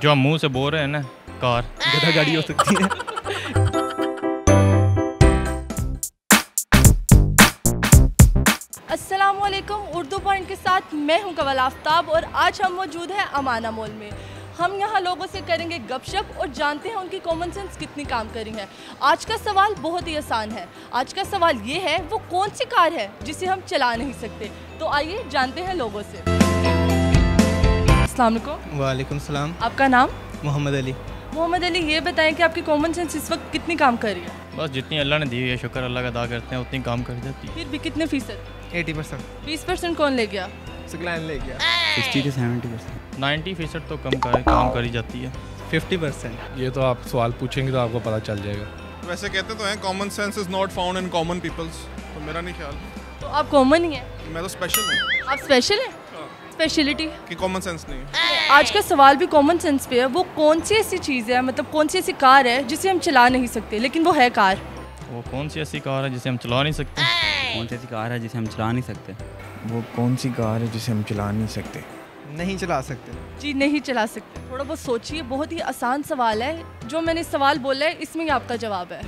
जो हम मुंह से बोल रहे हैं ना, कार गधा गाड़ी हो सकती है। अस्सलामुअलैकुम, उर्दू पॉइंट के साथ मैं हूं कवल आफ्ताब और आज हम मौजूद हैं अमाना मॉल में। हम यहाँ लोगों से करेंगे गपशप और जानते हैं उनकी कॉमन सेंस कितनी काम करी है। आज का सवाल बहुत ही आसान है। आज का सवाल ये है, वो कौन सी कार है जिसे हम चला नहीं सकते। तो आइए जानते हैं लोगों से। अस्सलाम वालेकुम। वालेकुम सलाम। आपका नाम? मोहम्मद अली। मोहम्मद अली, ये बताएं कि आपकी कॉमन सेंस इस वक्त कितनी काम कर रही है? बस जितनी अल्लाह ने दी हुई है शुक्र अल्लाह का अदा करते हैं, उतनी काम कर जाती है। फिर भी कितने फीसद? 80%। 20% कौन ले गया? सिक्लाइन ले गया। 60 से 70%। 90% तो काम करी जाती है। 50%। ये तो आप सवाल पूछेंगे तो आपको पता चल जाएगा। वैसे कहते तो हैं common sense is not found in common peoples, तो मेरा नहीं ख्याल। तो आप कॉमन ही है? मैं तो स्पेशल हूँ। आप स्पेशल हैं? स्पेशलिटी कि कॉमन सेंस नहीं है। आज का सवाल भी कॉमन सेंस पे है। वो कौन सी ऐसी चीज़ है, मतलब कौन सी ऐसी कार है जिसे हम चला नहीं सकते लेकिन वो है कार? वो कौन सी ऐसी कार है जिसे हम चला नहीं सकते? कौन सी ऐसी कार है जिसे हम चला नहीं सकते? वो कौन सी कार है जिसे हम चला नहीं सकते? नहीं चला सकते। जी, नहीं चला सकते। थोड़ा बहुत सोचिए, बहुत ही आसान सवाल है। जो मैंने सवाल बोला है इसमें ही आपका जवाब है।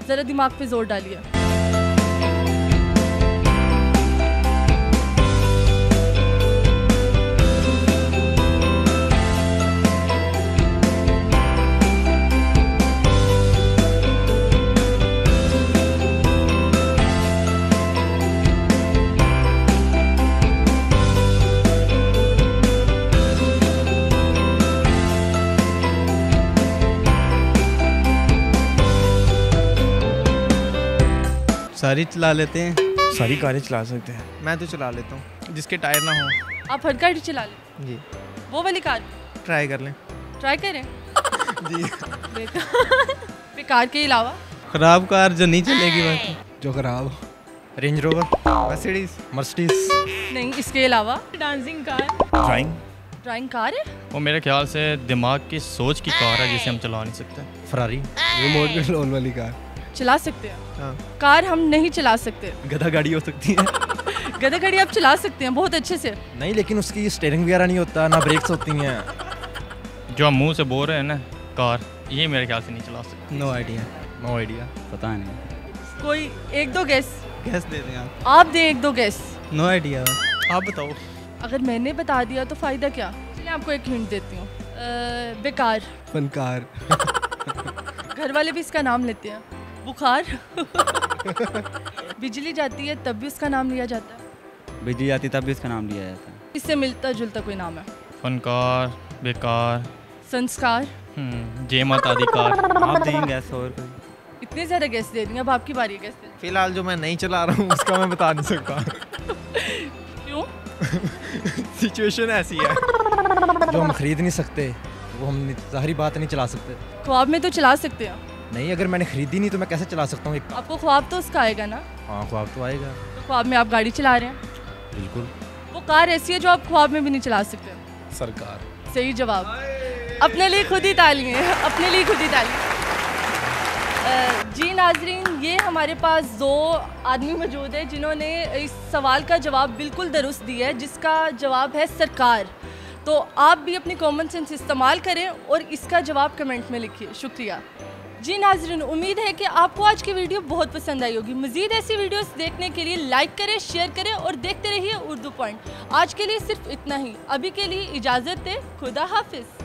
ज़रा दिमाग पे जोर डालिए। सारी चला लेते हैं। सारी कारें चला सकते हैं। मैं तो चला लेता हूँ, जिसके टायर ना हो। आप हर गाड़ी चला लें? जी। वो वाली कार ट्राई कर लें। ट्राई करें। जी। बेकार के अलावा खराब कार जो नहीं चलेगी बस। जो खराब रेंज रोवर, मर्सिडीज, मर्सिडीज। नहीं, इसके अलावा डांसिंग कार, ड्राइंग कार है। वो मेरे ख्याल से दिमाग की सोच की कार है जिसे हम चला नहीं सकते। फरारी, रिमोट कंट्रोल वाली कार। चला सकते हैं। हाँ। कार हम नहीं चला सकते। गधा गाड़ी हो सकती है। गधा गाड़ी आप चला सकते हैं बहुत अच्छे से। नहीं लेकिन उसकी स्टीयरिंग वगैरह नहीं होता, ना ब्रेक्स होती हैं। जो हम मुंह से बोल रहे हैं ना, कार, ये मेरे ख्याल से नहीं चला सकते। No idea. No idea. पता नहीं। कोई एक दो गैस? गैस दे दें आप। आप दें एक दो गैस। No idea. आप बताओ। अगर मैंने बता दिया तो फ़ायदा क्या? चलिए आपको एक हिंट देती हूँ। बेकार। फनकार। घर वाले भी इसका नाम लेते हैं। बुखार। बिजली जाती है तब भी उसका नाम लिया जाता है। बिजली आती तब भी इसका नाम लिया जाता है। इससे मिलता जुलता कोई नाम है? फनकार, बेकार, संस्कार। जे माता आदि कार। आप देंगे गैस और कोई? इतने ज़्यादा गैस दे दी, अब आपकी बारी है गैस देने। फिलहाल जो मैं नहीं चला रहा हूँ उसका मैं बता नहीं सकता। क्यों? सिचुएशन ऐसी है। जो हम खरीद नहीं सकते वो हम ज़ाहिरी बात नहीं चला सकते। ख्वाब में तो चला सकते हैं। नहीं, अगर मैंने खरीदी नहीं तो मैं कैसे चला सकता हूँ? आपको ख्वाब तो उसका आएगा ना? हाँ, ख्वाब तो आएगा। तो ख्वाब में आप गाड़ी चला रहे हैं। बिल्कुल। वो कार ऐसी है जो आप ख्वाब में भी नहीं चला सकते। सरकार। सही जवाब। अपने लिए खुद ही तालियां हैं, अपने लिए खुद ही तालियां। जी नाजरीन, ये हमारे पास दो आदमी मौजूद है जिन्होंने इस सवाल का जवाब बिल्कुल दुरुस्त दिया है, जिसका जवाब है सरकार। तो आप भी अपनी कॉमन सेंस इस्तेमाल करें और इसका जवाब कमेंट में लिखिए। शुक्रिया। जी नाजरीन, उम्मीद है कि आपको आज की वीडियो बहुत पसंद आई होगी। मज़ीद ऐसी वीडियोस देखने के लिए लाइक करें, शेयर करें और देखते रहिए उर्दू पॉइंट। आज के लिए सिर्फ इतना ही। अभी के लिए इजाज़त दें। खुदा हाफिज़।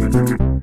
Thank you.